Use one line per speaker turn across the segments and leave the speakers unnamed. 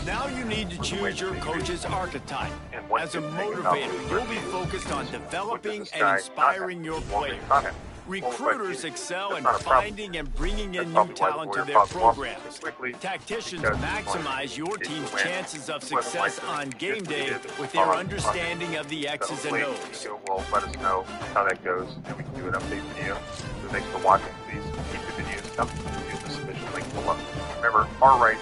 Now you need to choose your coach's archetype. As a motivator, you'll be focused on developing and inspiring your players. Recruiters excel in finding and bringing in new talent to their programs. Tacticians maximize your team's chances of success on game day with their understanding of the X's and O's.
Will let us know how that goes, and we can do an update video. So thanks for watching. Please keep the videos coming. Use the submission link below. Remember, our rights.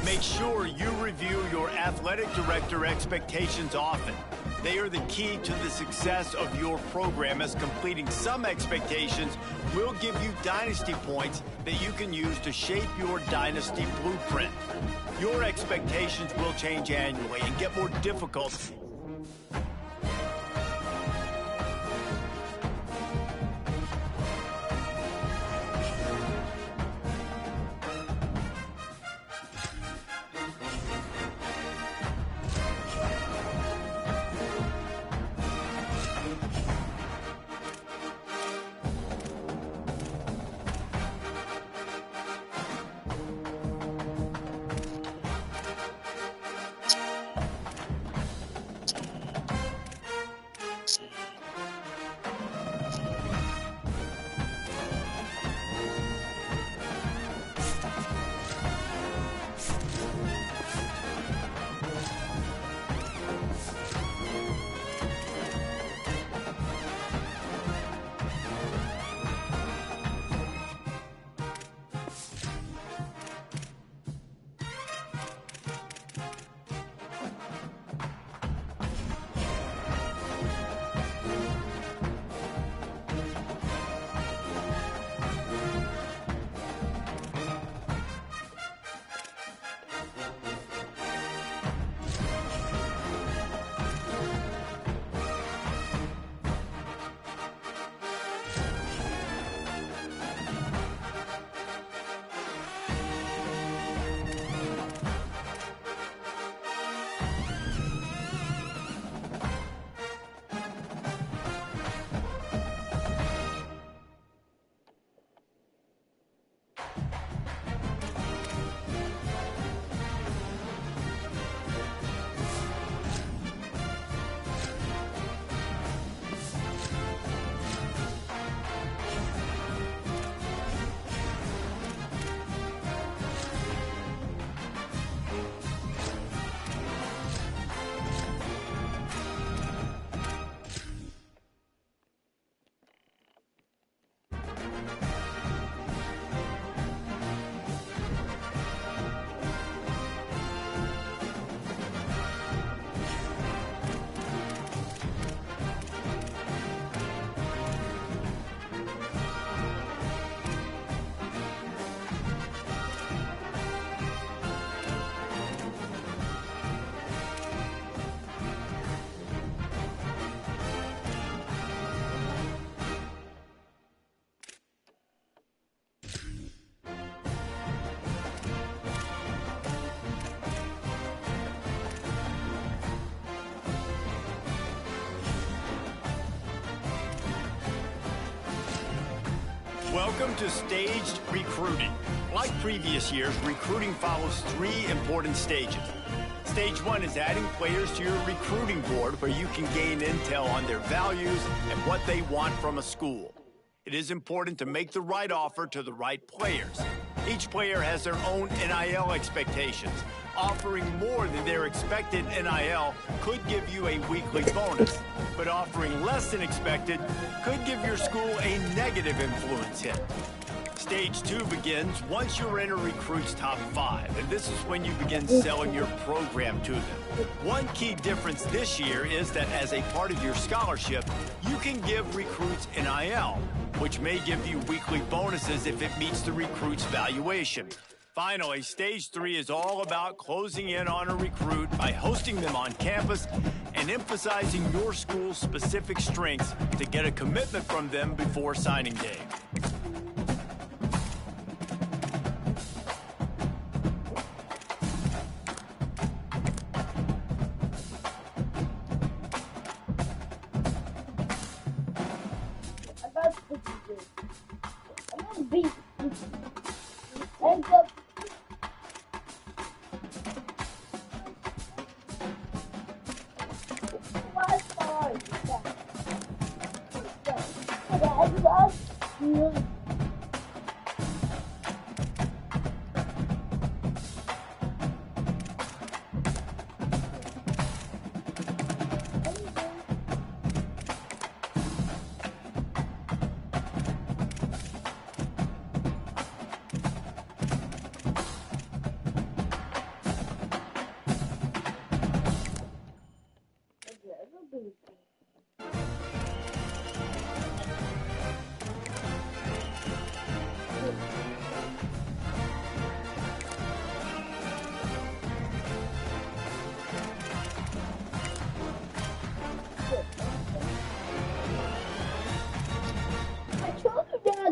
Make sure you review your athletic director expectations often. They are the key to the success of your program, as completing some expectations will give you dynasty points that you can use to shape your dynasty blueprint. Your expectations will change annually and get more difficult. Welcome to staged recruiting. Like previous years, recruiting follows 3 important stages. Stage 1 is adding players to your recruiting board where you can gain intel on their values and what they want from a school. It is important to make the right offer to the right players. Each player has their own NIL expectations. Offering more than their expected NIL could give you a weekly bonus, but offering less than expected could give your school a negative influence hit. Stage 2 begins once you're in a recruit's top 5, and this is when you begin selling your program to them. One key difference this year is that as a part of your scholarship, you can give recruits NIL, which may give you weekly bonuses if it meets the recruit's valuation. Finally, Stage 3 is all about closing in on a recruit by hosting them on campus and emphasizing your school's specific strengths to get a commitment from them before signing day.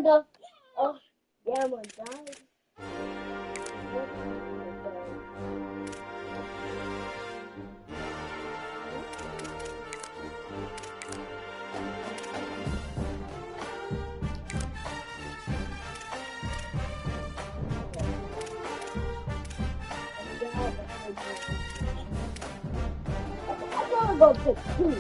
Oh, yeah, my dad. I'm gonna go pick 2.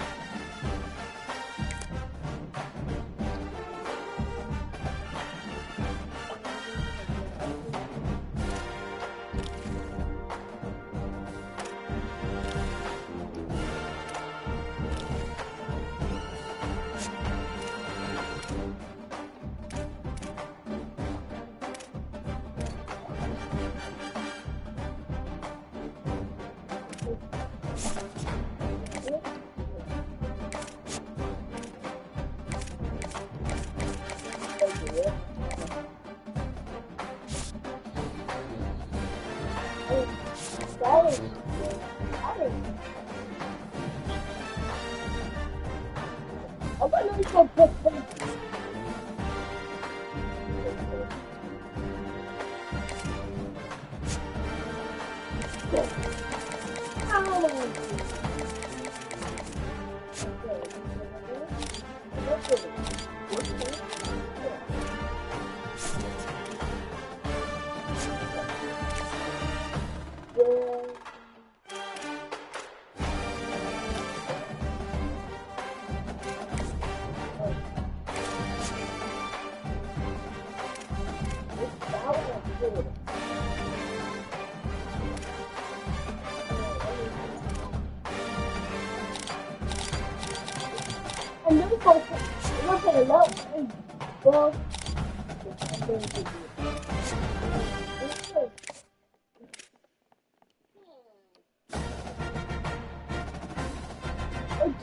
I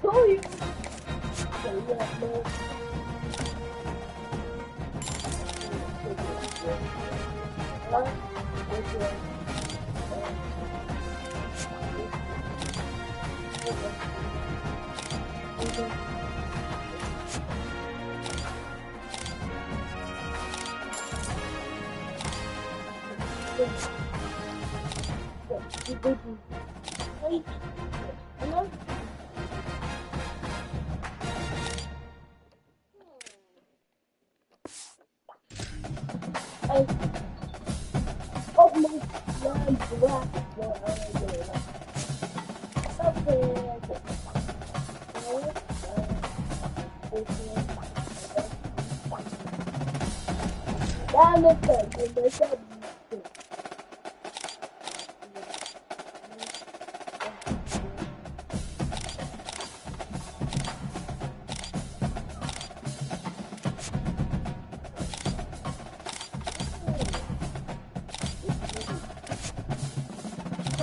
told you. Oh my God, black.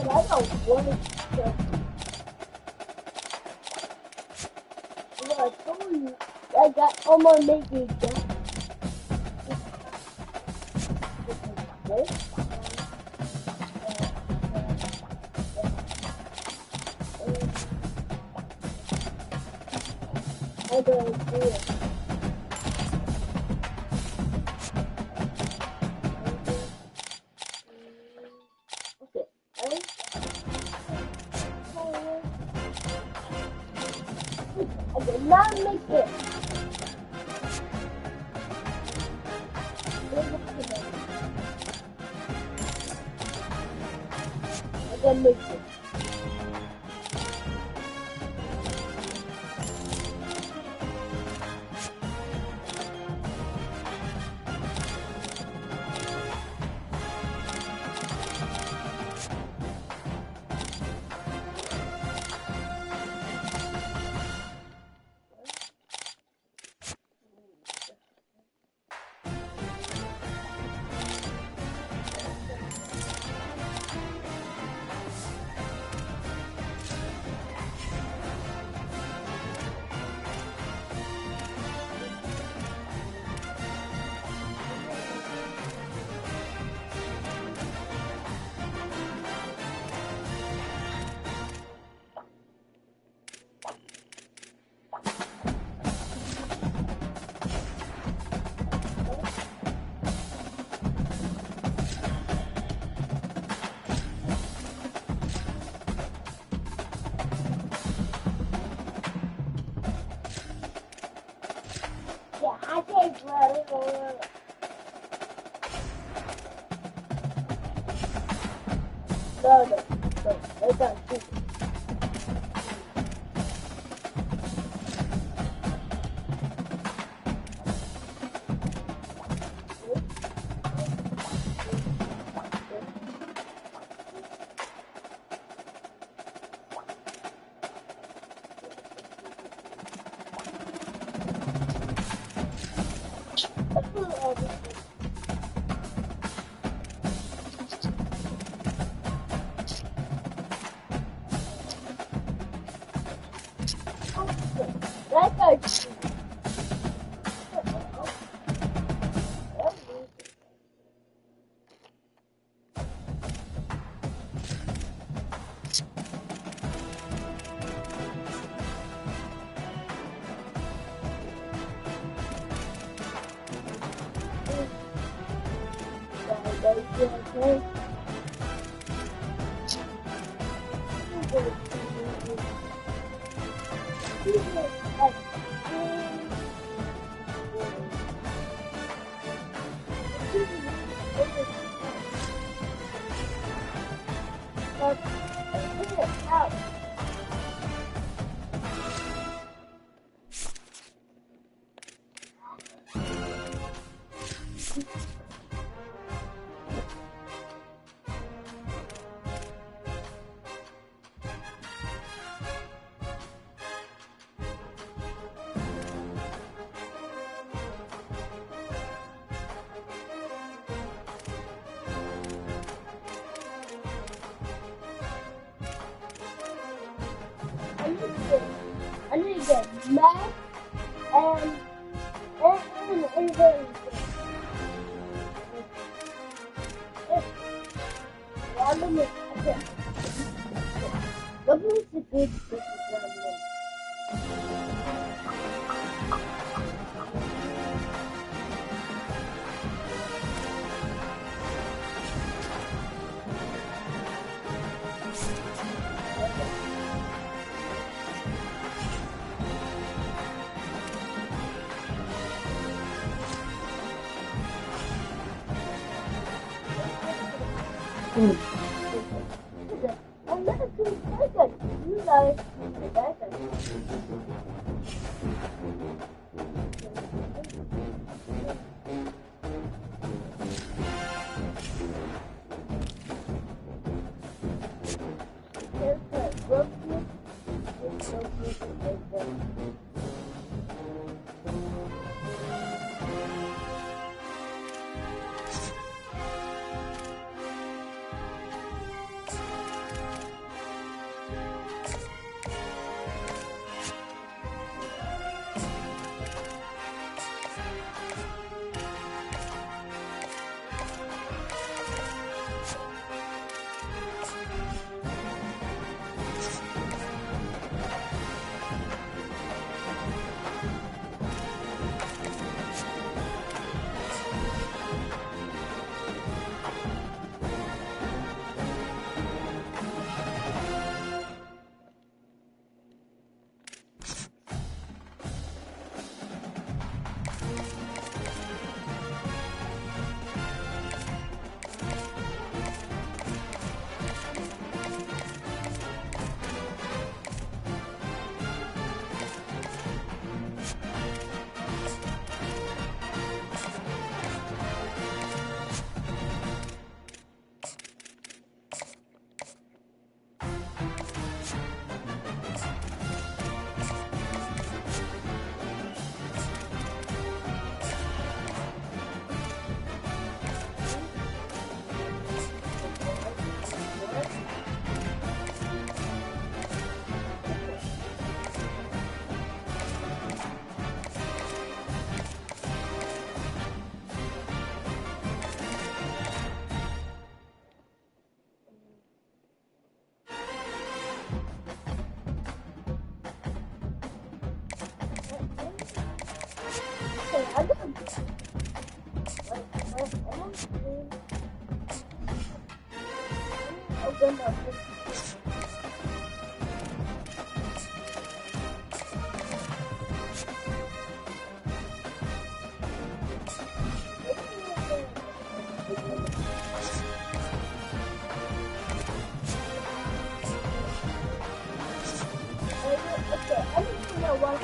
I don't want to. I told you, I got almost making that. I don't do it. I did not make it. I didn't make it. Yeah, I take forever. No, it's not cheap. That guy's okay. Parliament. Okay. What was the good for the Parliament? I'm not too excited. You guys excited. I got open up. Okay, I need to know what.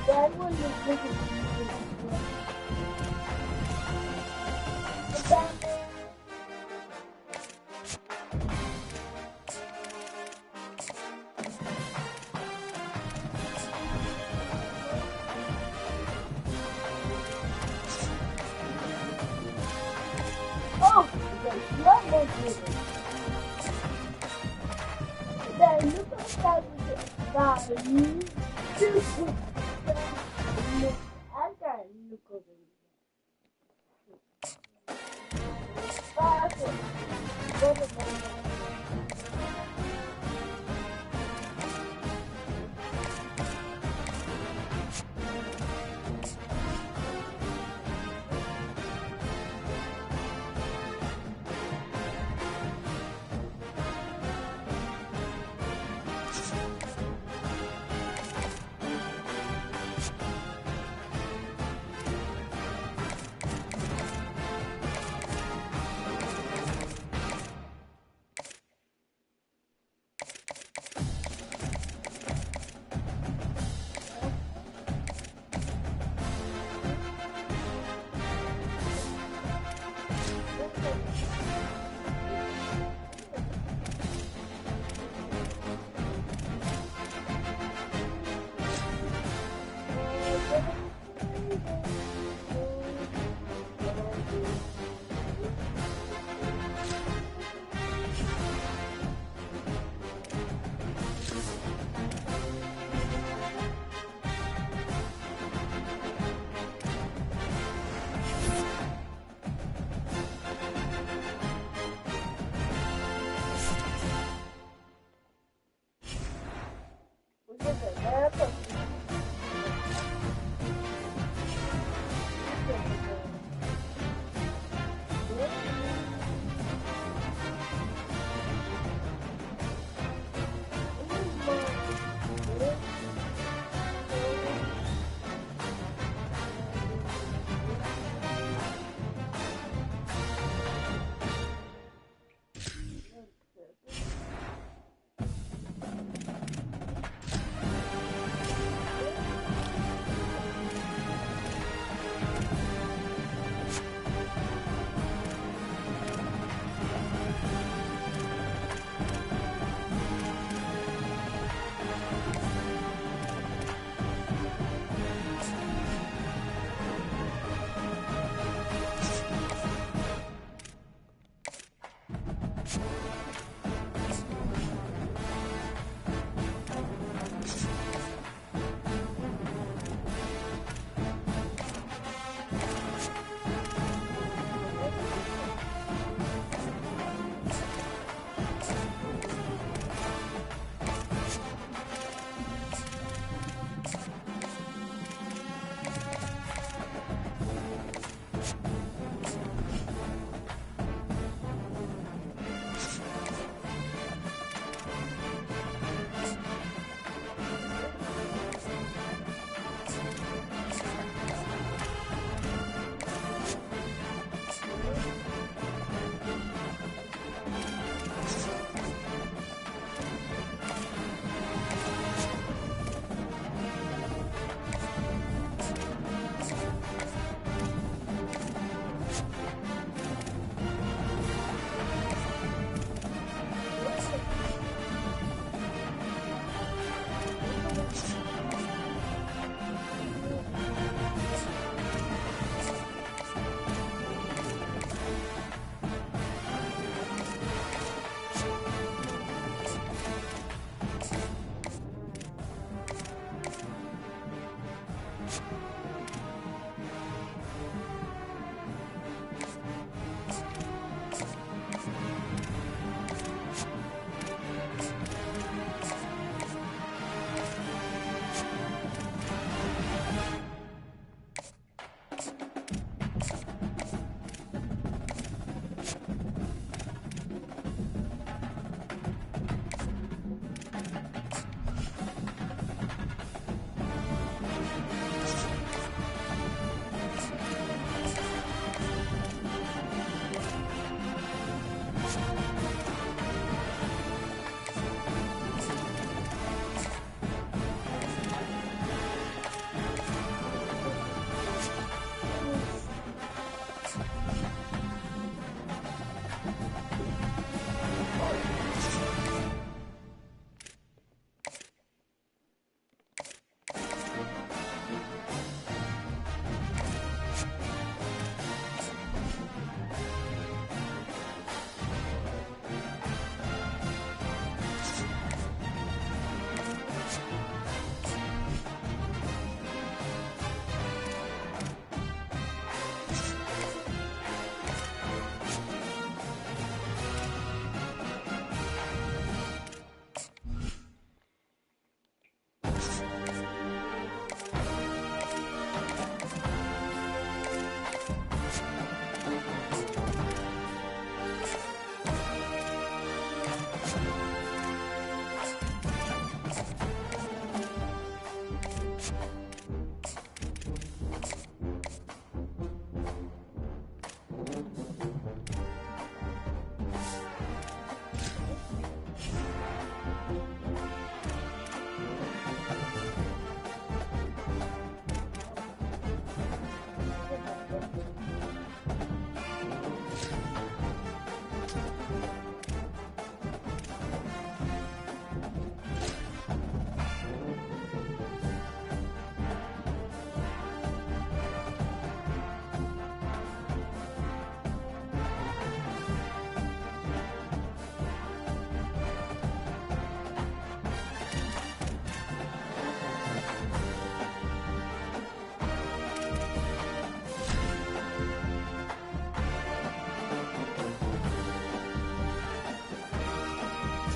That one is looking oh, what was it? Then look at that value.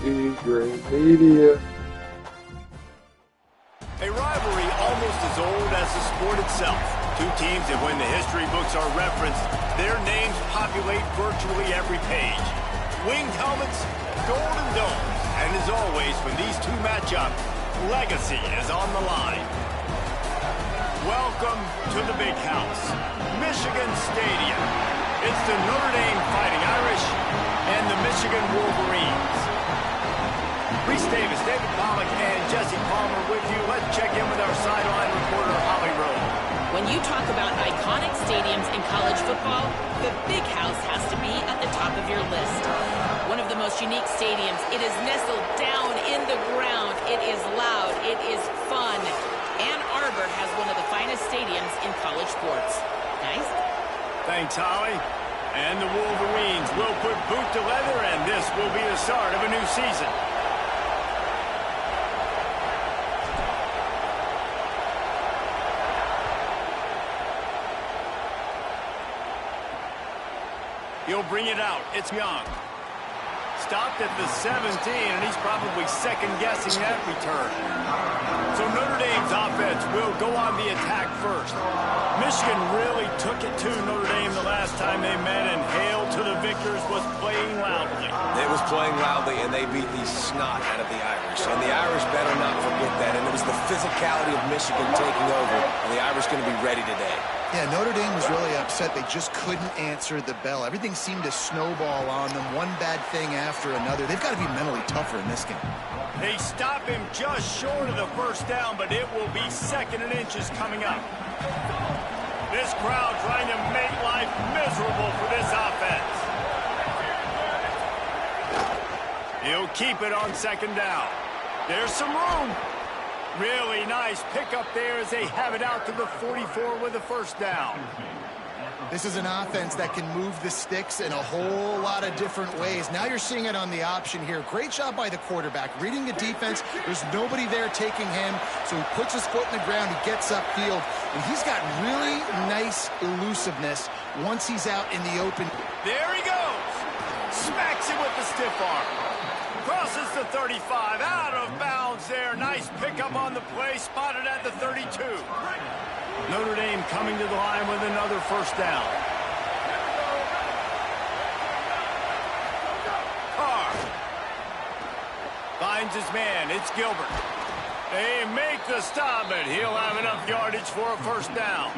be great media.
A rivalry almost as old as the sport itself. Two teams that when the history books are referenced, their names populate virtually every page. Winged helmets, golden domes, and as always, when these two match up, legacy is on the line. Welcome to the Big House, Michigan Stadium. It's the Notre Dame Fighting Irish and the Michigan Wolverines. Reese Davis, David Pollack, and Jesse Palmer with you. Let's check in with our sideline reporter, Holly Rowe.
When you talk about iconic stadiums in college football, the Big House has to be at the top of your list. One of the most unique stadiums. It is nestled down in the ground. It is loud. It is fun. Ann Arbor has one of the finest stadiums in college sports. Guys?
Thanks, Holly. And the Wolverines will put boot to leather, and this will be the start of a new season. He'll bring it out. It's Young. Stopped at the 17, and he's probably second-guessing that return. So Notre Dame's offense will go on the attack first. Michigan really took it to Notre Dame the last time they met, and Hail to the Victors was playing loudly.
It was playing loudly, and they beat the snot out of the Irish. And the Irish better not forget that. And it was the physicality of Michigan taking over, and the Irish going to be ready today.
Yeah, Notre Dame was really upset. They just couldn't answer the bell. Everything seemed to snowball on them, one bad thing after another. They've got to be mentally tougher in this game.
They stop him just short of the first down, but it will be second and inches coming up. This crowd trying to make life miserable for this offense. He'll keep it on second down. There's some room. Really nice pickup there as they have it out to the 44 with the first down.
This is an offense that can move the sticks in a whole lot of different ways. Now you're seeing it on the option here. Great job by the quarterback. Reading the defense, there's nobody there taking him, so he puts his foot in the ground, he gets upfield, and he's got really nice elusiveness once he's out in the open.
There he goes. Smacks it with the stiff arm. Crosses the 35, out of bounds there. Nice pickup on the play, spotted at the 32. Notre Dame coming to the line with another first down. Carr finds his man. It's Gilbert. They make the stop, but he'll have enough yardage for a first down.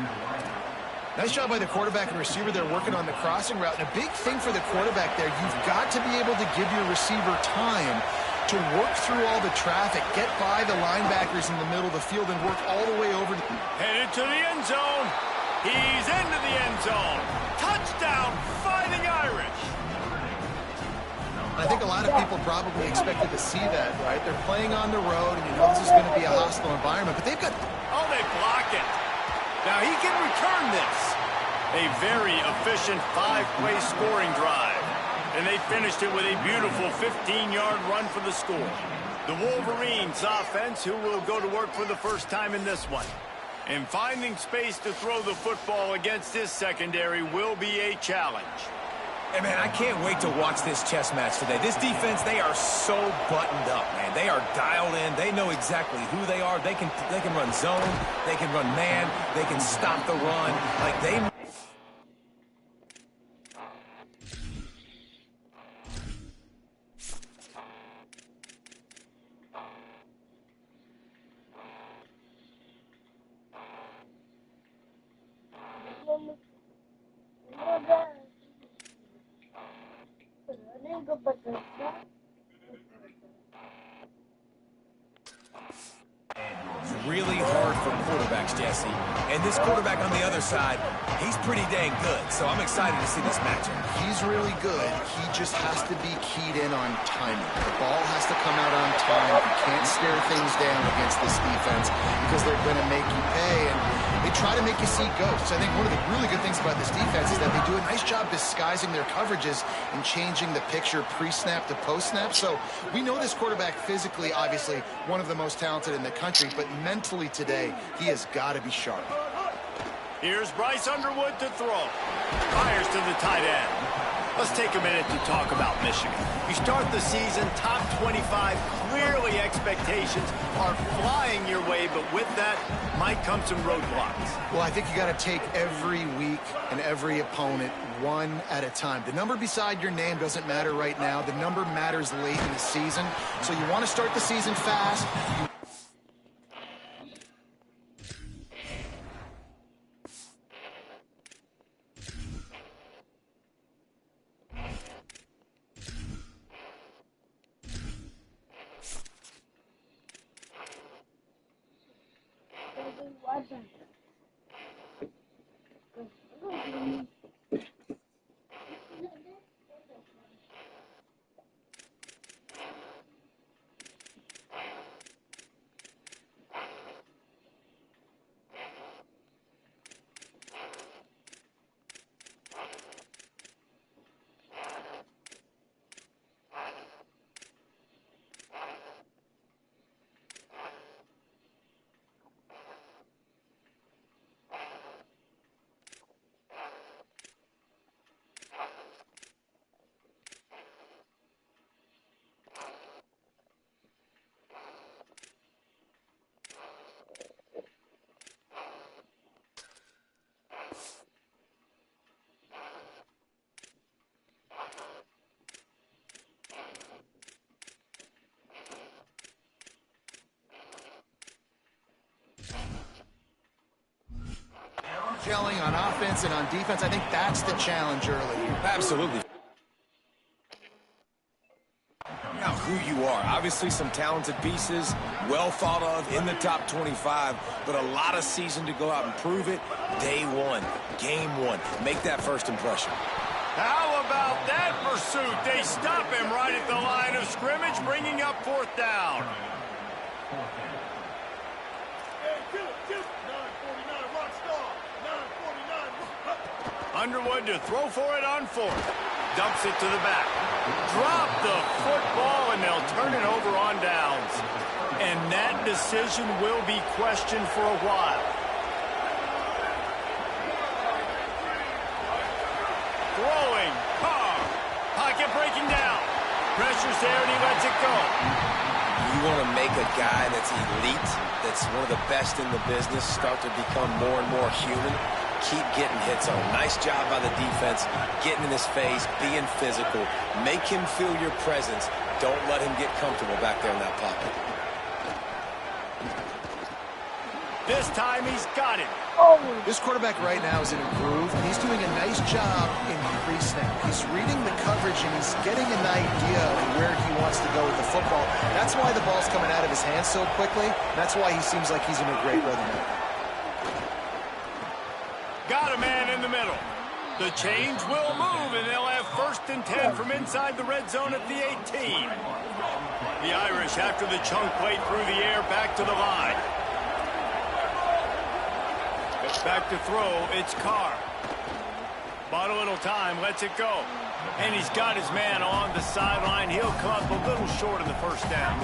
Nice job by the quarterback and receiver there working on the crossing route. And a big thing for the quarterback there, you've got to be able to give your receiver time to work through all the traffic, get by the linebackers in the middle of the field, and work all the way over.
Headed to the end zone. He's into the end zone. Touchdown, Fighting Irish.
I think a lot of people probably expected to see that, right? They're playing on the road, and you know this is going to be a hostile environment, but they've got...
Oh, they block it. Now he can return this. A very efficient 5-play scoring drive. And they finished it with a beautiful 15-yard run for the score. The Wolverines offense, who will go to work for the first time in this one. And finding space to throw the football against this secondary will be a challenge.
Hey, man, I can't wait to watch this chess match today. This defense, they are so buttoned up, man. They are dialed in. They know exactly who they are. They can run zone. They can run man. They can stop the run. Like, they... Really hard for quarterbacks, Jesse. And this quarterback on the other side, he's pretty dang good. So I'm excited to see this matchup.
He's really good. He just has to be keyed in on timing. The ball has to come out on time. You can't stare things down against this defense because they're going to make you pay. And they try to make you see ghosts. I think one of the really good things about this defense is that they do a nice job disguising their coverages and changing the picture pre-snap to post-snap. So we know this quarterback physically, obviously, one of the most talented in the country, but mentally today, he has got to be sharp.
Here's Bryce Underwood to throw. Fires to the tight end. Let's take a minute to talk about Michigan. You start the season top 25. Clearly expectations are flying your way, but with that might come some roadblocks.
Well, I think you got to take every week and every opponent one at a time. The number beside your name doesn't matter right now. The number matters late in the season. So you want to start the season fast. Gelling on offense and on defense. I think that's the challenge early.
Absolutely. Now, who you are. Obviously, some talented pieces, well thought of in the top 25, but a lot of season to go out and prove it. Day one, game one. Make that first impression.
How about that pursuit? They stop him right at the line of scrimmage, bringing up 4th down. Underwood to throw for it on 4th. Dumps it to the back. Drop the football, and they'll turn it over on downs. And that decision will be questioned for a while. Throwing. Carr. Pocket breaking down. Pressure's there, and he lets it go.
You want to make a guy that's elite, that's one of the best in the business, start to become more and more human. Keep getting hits on him. Nice job by the defense, getting in his face, being physical. Make him feel your presence. Don't let him get comfortable back there in that pocket.
This time he's got it.
This quarterback right now is in a groove, and he's doing a nice job in pre-snap. He's reading the coverage, and he's getting an idea of where he wants to go with the football. That's why the ball's coming out of his hands so quickly. That's why he seems like he's in a great rhythm now.
Got a man in the middle. The chains will move, and they'll have 1st and 10 from inside the red zone at the 18. The Irish, after the chunk play through the air, back to the line. Back to throw, it's Carr. Bought a little time, lets it go. And he's got his man on the sideline. He'll come up a little short of the 1st down.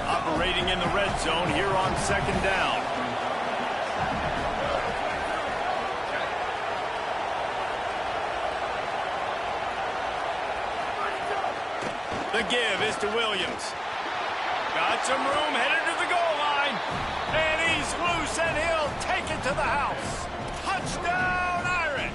Operating in the red zone here on 2nd down. The give is to Williams. Got some room, headed to the goal line. And he's loose, and he'll take it to the house. Touchdown, Irish!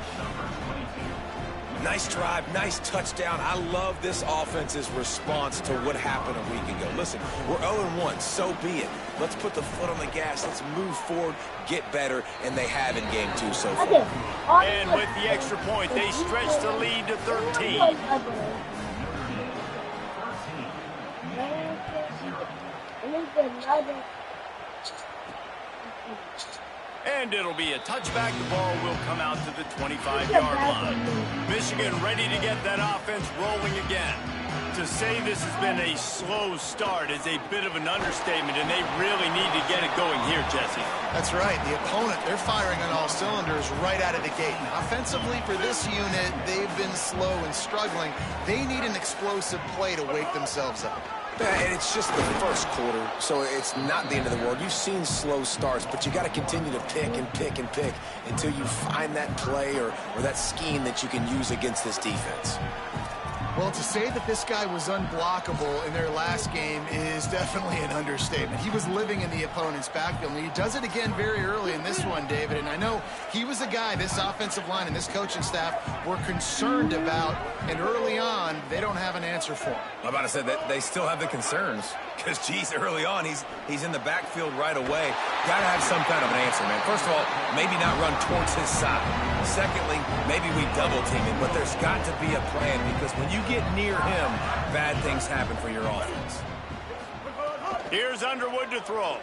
Nice drive, nice touchdown. I love this offense's response to what happened a week ago. Listen, we're 0-1, so be it. Let's put the foot on the gas. Let's move forward, get better, and they have in game 2 so far.
And with the extra point, they stretch the lead to 13. And it'll be a touchback. The ball will come out to the 25-yard line. Michigan ready to get that offense rolling again. To say this has been a slow start is a bit of an understatement, and they really need to get it going here, Jesse.
That's right. The opponent, they're firing on all cylinders right out of the gate. And offensively for this unit, they've been slow and struggling. They need an explosive play to wake themselves up.
And it's just the first quarter, so it's not the end of the world. You've seen slow starts, but you got to continue to pick and pick and pick until you find that play or that scheme that you can use against this defense.
Well, to say that this guy was unblockable in their last game is definitely an understatement. He was living in the opponent's backfield, and he does it again very early in this one, David. And I know he was a guy this offensive line and this coaching staff were concerned about, and early on, they don't have an answer for him.
I'm about to say that they still have the concerns because, geez, early on, he's in the backfield right away. Got to have some kind of an answer, man. First of all, maybe not run towards his side. Secondly, maybe we double team him, but there's got to be a plan because when you get near him, bad things happen for your offense.
Here's Underwood to throw.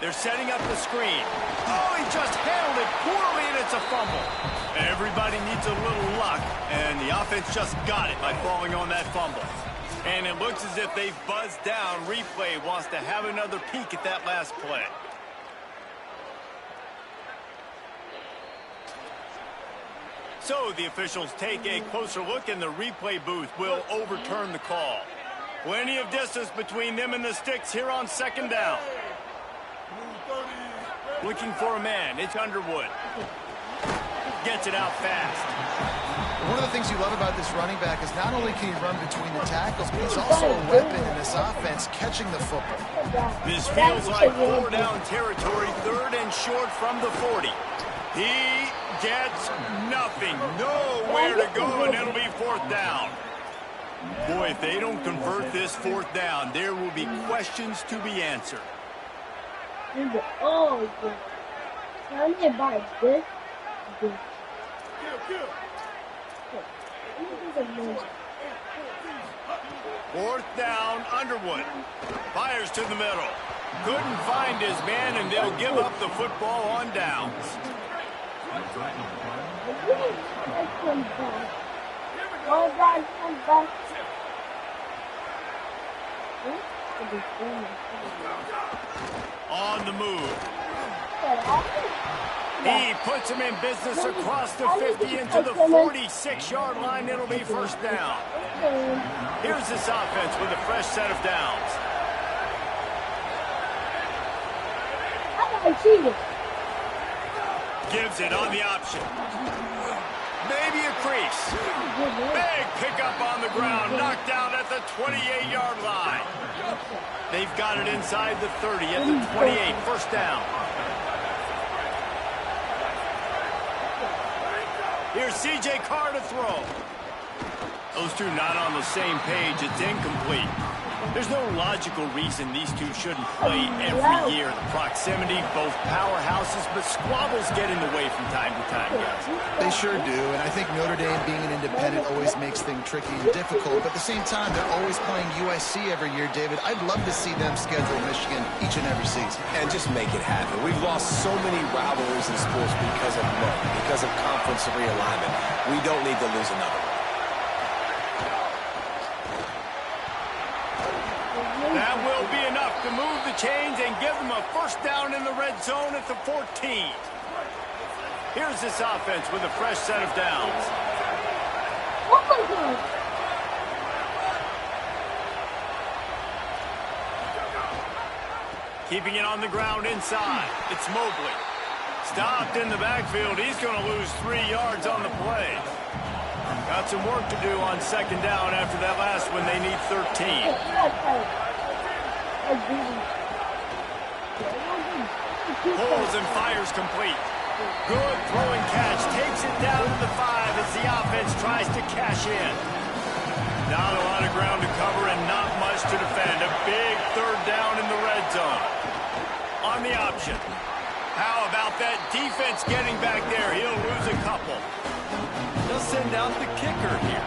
They're setting up the screen. Oh, he just handled it poorly, and it's a fumble. Everybody needs a little luck, and the offense just got it by falling on that fumble. And it looks as if they've buzzed down. Replay wants to have another peek at that last play. So the officials take a closer look, and the replay booth will overturn the call. Plenty of distance between them and the sticks here on second down. Looking for a man. It's Underwood. Gets it out fast.
One of the things you love about this running back is not only can he run between the tackles, but he's also a weapon in this offense, catching the football.
This feels like 4-down territory, 3rd and short from the 40. He gets nothing, nowhere to go, and it'll be 4th down. Boy, if they don't convert this 4th down, there will be questions to be answered.
Oh, can I buy this?
Fourth down, Underwood. Fires to the middle. Couldn't find his man, and they'll give up the football on downs. On the move. He puts him in business across the 50 into the 46-yard line. It'll be 1st down. Here's this offense with a fresh set of downs. Gives it on the option. Maybe a crease. Big pickup on the ground. Knocked out at the 28-yard line. They've got it inside the 30 at the 28. 1st down. Here's C.J. Carr to throw. Those two not on the same page. It's incomplete. There's no logical reason these two shouldn't play every year. The proximity, both powerhouses, but squabbles get in the way from time to time, guys.
They sure do, and I think Notre Dame being an independent always makes things tricky and difficult, but at the same time, they're always playing USC every year, David. I'd love to see them schedule Michigan each and every season.
And just make it happen. We've lost so many rivalries in sports because of money, because of conference realignment. We don't need to lose another one.
That will be enough to move the chains and give them a 1st down in the red zone at the 14. Here's this offense with a fresh set of downs.
Oh my God.
Keeping it on the ground inside. It's Mobley. Stopped in the backfield. He's going to lose 3 yards on the play. Got some work to do on 2nd down after that last one. They need 13. Pulls and fires complete. Good throwing catch. Takes it down to the 5 as the offense tries to cash in. Not a lot of ground to cover and not much to defend. A big 3rd down in the red zone. On the option. How about that defense getting back there? He'll lose a couple. They'll send out the kicker here.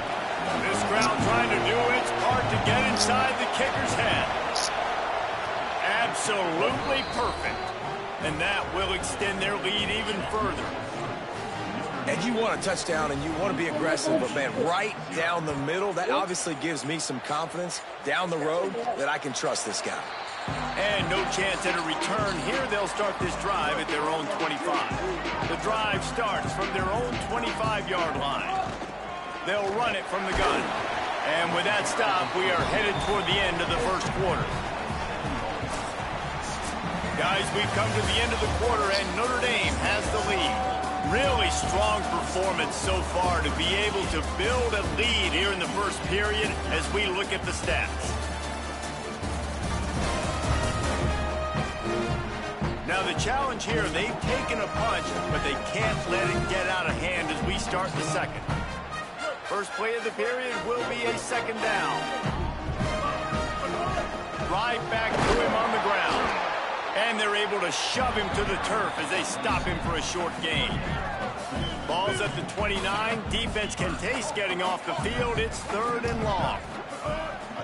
This crowd trying to do its part to get inside the kicker's head. Absolutely perfect. And that will extend their lead even further.
And you want a touchdown and you want to be aggressive, but man, right down the middle, that obviously gives me some confidence down the road that I can trust this guy.
And no chance at a return here. They'll start this drive at their own 25. The drive starts from their own 25-yard line. They'll run it from the gun. And with that stop, we are headed toward the end of the first quarter. Guys, we've come to the end of the quarter, and Notre Dame has the lead. Really strong performance so far to be able to build a lead here in the first period as we look at the stats. Now the challenge here, they've taken a punch, but they can't let it get out of hand as we start the second. First play of the period will be a second down. Right back to him on the ground. And they're able to shove him to the turf as they stop him for a short gain. Ball's at the 29. Defense can taste getting off the field. It's 3rd and long.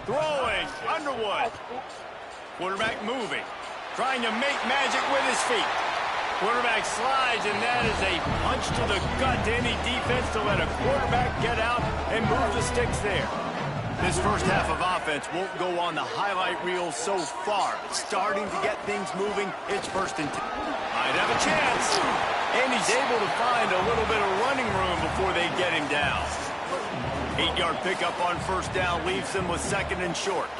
Throwing, Underwood. Quarterback moving. Trying to make magic with his feet. Quarterback slides, and that is a punch to the gut to any defense to let a quarterback get out and move the sticks there. This first half of offense won't go on the highlight reel so far. It's starting to get things moving. It's 1st and 10. Might have a chance. And he's able to find a little bit of running room before they get him down. 8-yard pickup on 1st down leaves them with 2nd and short.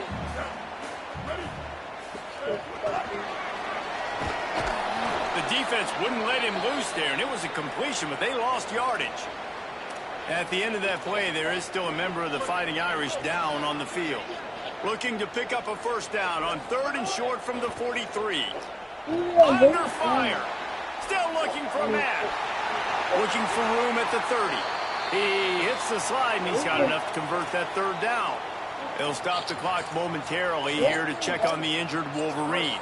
The defense wouldn't let him loose there, and it was a completion, but they lost yardage. At the end of that play, there is still a member of the Fighting Irish down on the field. Looking to pick up a 1st down on 3rd and short from the 43. Under fire. Still looking for a man. Looking for room at the 30. He hits the slide, and he's got enough to convert that 3rd down. They'll stop the clock momentarily here to check on the injured Wolverine.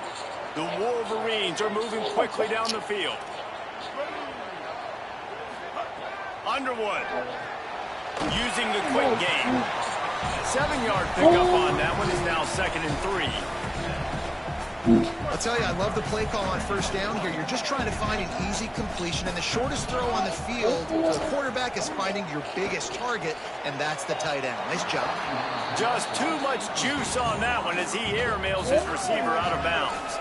The Wolverines are moving quickly down the field. Underwood using the quick game. 7-yard pickup on that one is now 2nd and 3.
I'll tell you, I love the play call on 1st down here. You're just trying to find an easy completion, and the shortest throw on the field, the quarterback is finding your biggest target, and that's the tight end. Nice job.
Just too much juice on that one as he airmails his receiver out of bounds.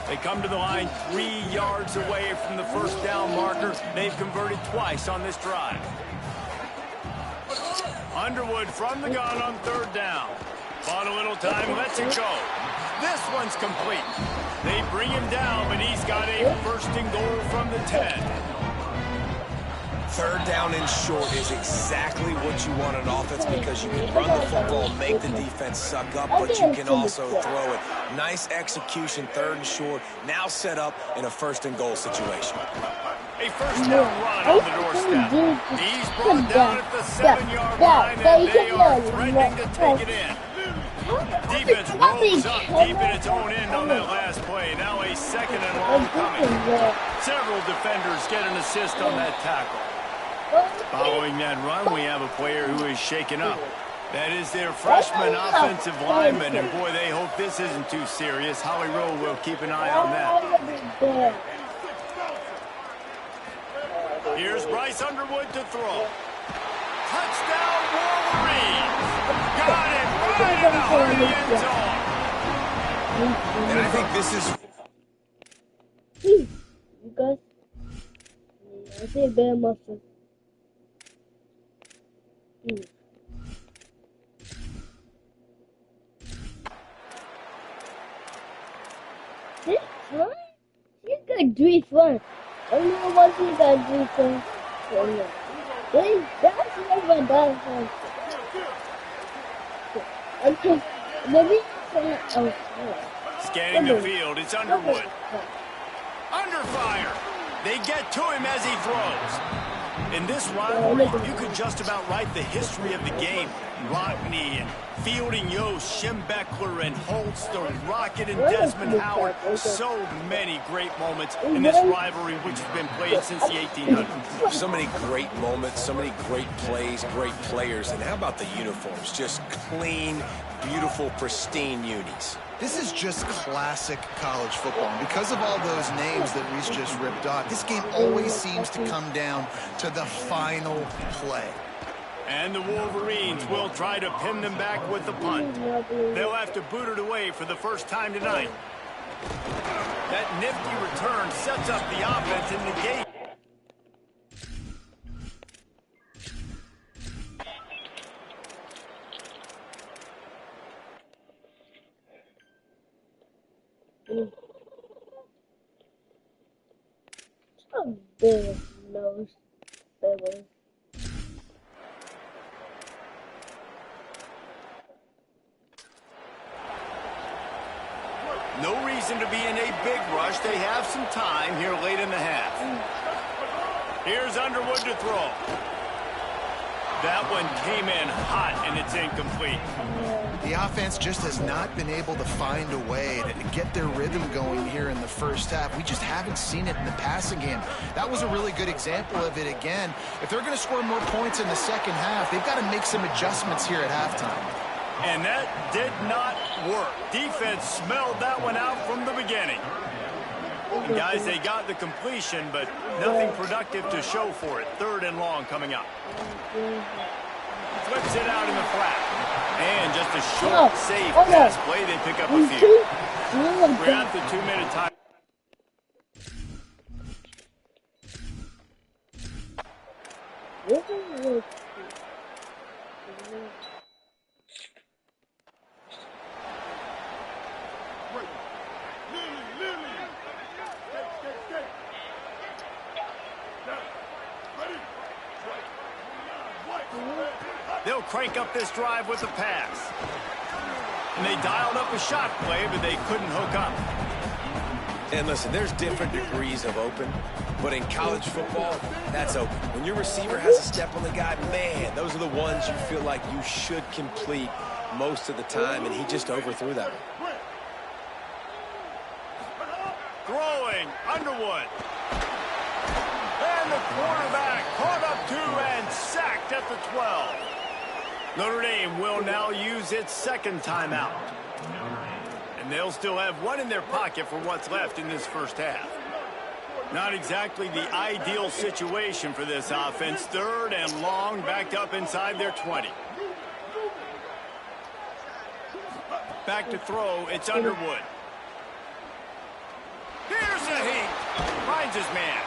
They come to the line 3 yards away from the 1st down marker. They've converted twice on this drive. Underwood from the gun on 3rd down. Bought a little time, lets it go. This one's complete. They bring him down, but he's got a 1st and goal from the 10.
3rd down and short is exactly what you want on offense because you can run the football, make the defense suck up, but you can also throw it. Nice execution, 3rd and short, now set up in a 1st and goal situation.
A 1st down run on the doorstep. He's brought down at the 7-yard line, and they are threatening to take it in. Defense rolls up deep in its own end on that last play. Now a 2nd and long coming. Several defenders get an assist on that tackle. Following that run, we have a player who is shaken up. That is their freshman offensive lineman, and boy, they hope this isn't too serious. Holly Rowe will keep an eye on that. Here's Bryce Underwood to throw. Touchdown, Wolverines! Got it right in the heart of the end zone.
And I think this is...
You guys, I say bear muscle. This one? You got 3 fun. I don't know what you got 3 fun. That's never done fun. Okay, maybe
Scanning the field, it's Underwood. Under fire. They get to him as he throws. In this rivalry, you could just about write the history of the game. Rockney and Fielding Yost, Schembechler and Holtz, the Rocket and Desmond Howard. So many great moments in this rivalry, which has been played since the 1800s.
So many great moments, so many great plays, great players. And how about the uniforms? Just clean, beautiful, pristine unis.
This is just classic college football. And because of all those names that Reese just ripped off, this game always seems to come down to the final play.
And the Wolverines will try to pin them back with the punt. They'll have to boot it away for the first time tonight. That nifty return sets up the offense in the game.
There was there was.
No reason to be in a big rush. They have some time here late in the half. Here's Underwood to throw. That one came in hot, and it's incomplete.
The offense just has not been able to find a way to get their rhythm going here in the first half. We just haven't seen it in the passing game. That was a really good example of it again. If they're going to score more points in the second half, they've got to make some adjustments here at halftime.
And that did not work. Defense smelled that one out from the beginning. And guys, they got the completion, but nothing productive to show for it. 3rd and long coming up. Flips it out in the flat. And just a short, safe pass play. They pick up a few. We're at the 2-minute time. They'll crank up this drive with a pass. And they dialed up a shot play, but they couldn't hook up.
And listen, there's different degrees of open, but in college football, that's open. When your receiver has a step on the guy, man, those are the ones you feel like you should complete most of the time, and he just overthrew that one.
Throwing, Underwood. And the quarterback caught up to and sacked at the 12. Notre Dame will now use its 2nd timeout. And they'll still have one in their pocket for what's left in this first half. Not exactly the ideal situation for this offense. 3rd and long, backed up inside their 20. Back to throw, it's Underwood. Here's a heat. Finds his man.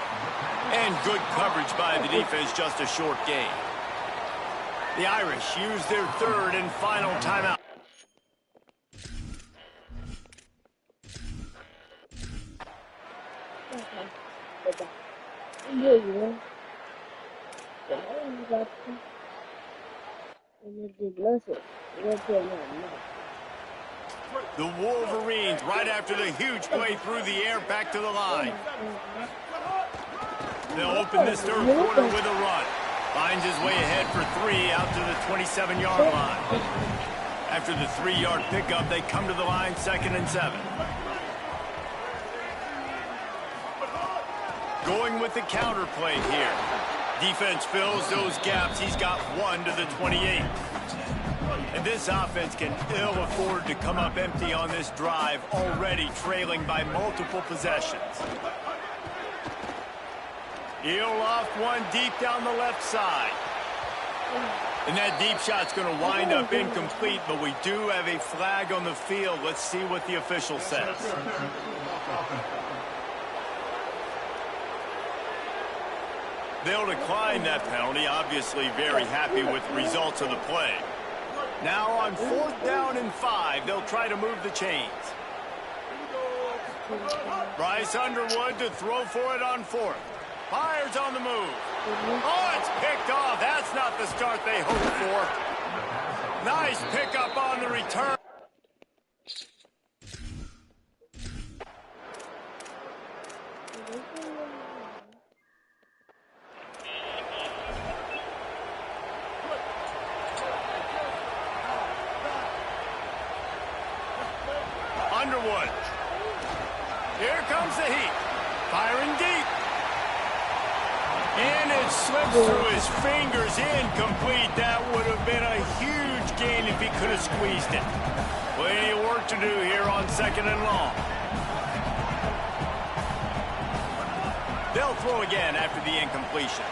And good coverage by the defense, just a short gain. The Irish use their 3rd and final timeout. The Wolverines, right after the huge play through the air, back to the line. They'll open this 3rd quarter with a run. Finds his way ahead for 3 out to the 27-yard line. After the 3-yard pickup, they come to the line 2nd and 7. Going with the counter play here. Defense fills those gaps. He's got 1 to the 28. And this offense can ill afford to come up empty on this drive, already trailing by multiple possessions. He'll off one deep down the left side. And that deep shot's going to wind up incomplete, but we do have a flag on the field. Let's see what the official says. They'll decline that penalty, obviously very happy with the results of the play. Now on 4th down and 5, they'll try to move the chains. Bryce Underwood to throw for it on 4th. Fires on the move. Oh, it's picked off. That's not the start they hoped for. Nice pickup on the return. Underwood. Here comes the heat. Firing deep. And it slips through his fingers, incomplete. That would have been a huge gain if he could have squeezed it. Plenty of work to do here on 2nd and long. They'll throw again after the incompletion.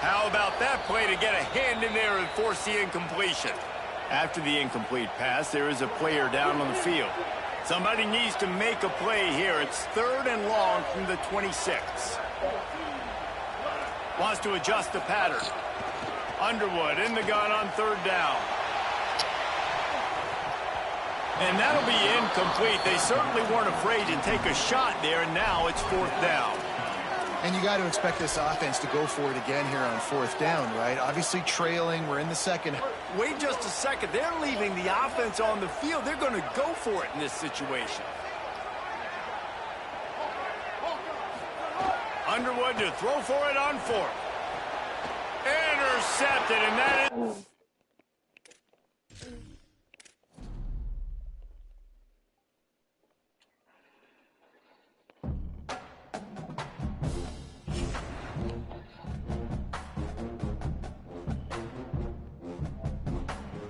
How about that play to get a hand in there and force the incompletion? After the incomplete pass, there is a player down on the field. Somebody needs to make a play here. It's 3rd and long from the 26. Wants to adjust the pattern. Underwood in the gun on 3rd down. And that'll be incomplete. They certainly weren't afraid to take a shot there, and now it's 4th down.
And you got to expect this offense to go for it again here on 4th down, right? Obviously trailing. We're in the second.
Wait just a second. They're leaving the offense on the field. They're going to go for it in this situation. Underwood to throw for it on 4th. Intercepted, and that is...